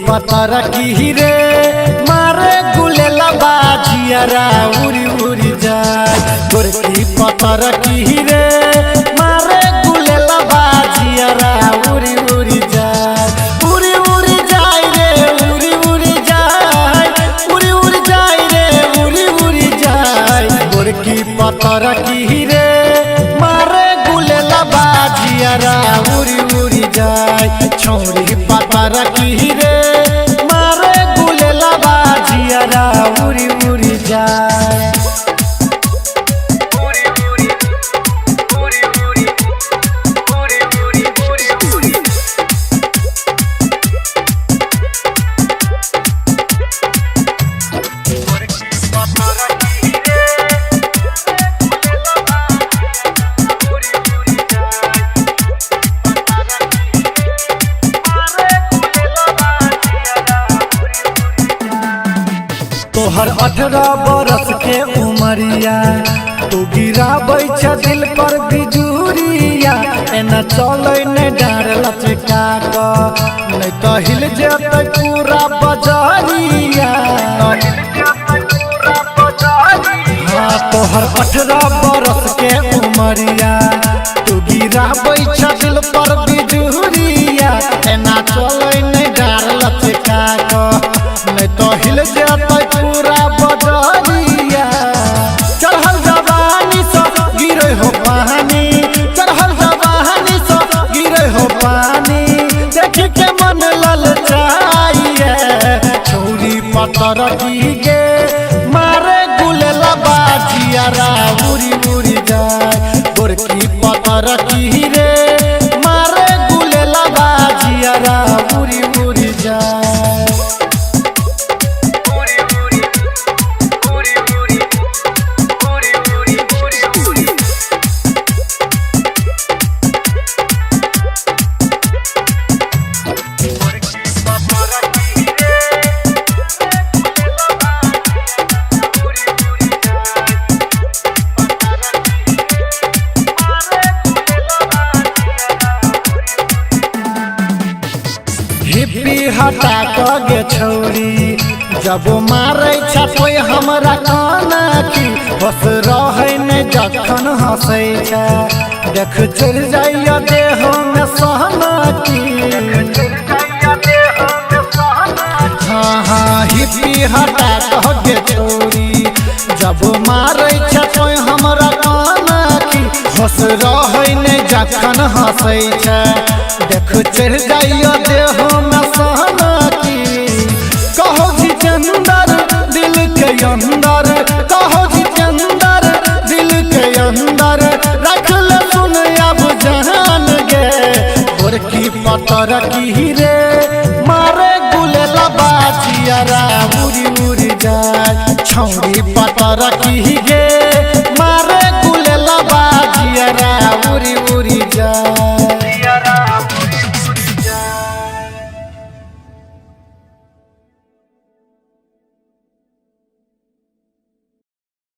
पतर की रे मारे गुलेला बाजियारा उरी उरी जाए। गोरकी पतर की रे मारे गुलेला बाजियारा उरी उरी जाए। उरी उरी जाए रे उरी उरी जाए, उरी उरी जाए रे उरी उरी जाए। गोरकी पतर की रे मारे गुलेला बाजियारा उरी उरी जाए। छौरी पतर की रे मारे गुलेला बाजियारा उरी उरी जाए। तोहर 18 बरस के उमरिया तू गिराबै छ दिल पर बिजुरिया। एना चलै ने डार लचका क नहीं तो हिल जेतै पूरा बजरिया। हाँ तोहर 18 बरस के उमरिया तू गिराबै छ दिल पर बिजुरिया। एना चलै ने डार लचका क नहीं तो हिल जेतै पूरा बजरिया। चढ़ल जवानी सब गिरे हो पानी, चढ़ल जवानी सब गिरे हो पानी। देख के मन ललचाइए छौरी पतर की गे मारे गुलेला बाजियारा उरी उरी जाए। गोरकी पतर की रे मारे गुलेला बाजियारा उरी उरी जाए। हिप्पी हटा क गे छौरी जब मारे छ कोई हमरा काना की। बस रहे ने जखन हंसै छ देख चल जाइया देह में सहना की। हाँ हाँ हिप्पी हटा क गे छौरी जब मारे छ कोई हमरा काना की। बस रहे ने जखन हंसै छ देख चढ़ जाइया देह में सहना की। कहो जितेंद्र दिल के अंदर, कहो जितेंद्र दिल के अंदर रख ले सुन अब जान गे। गोरकी पतर की रे मारे गुलेला बाजियारा उरी उरी जाए। छौरी पतर की गे